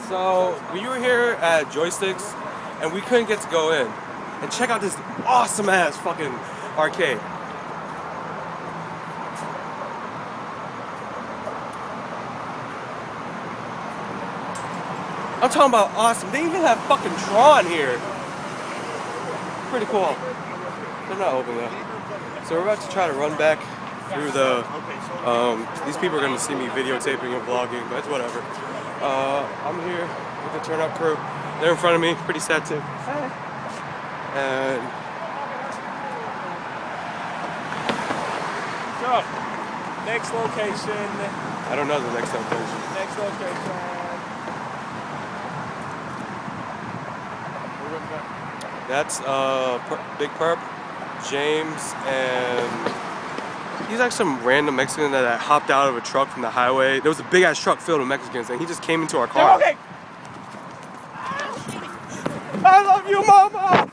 So we were here at JOYSTICKS and we couldn't get to go in. And check out this awesome ass fucking arcade. I'm talking about awesome. They even have fucking Tron here. Pretty cool. They're not open though. So we're about to try to run back through the, these people are gonna see me videotaping and vlogging, but it's whatever. I'm here with the Turn Up Krew. They're in front of me, pretty sad too. And so, next location. I don't know the next location. Next location. That's Big Perp, James, and he's like some random Mexican that hopped out of a truck from the highway. There was a big ass truck filled with Mexicans, and he just came into our car. Okay. I love you, mama!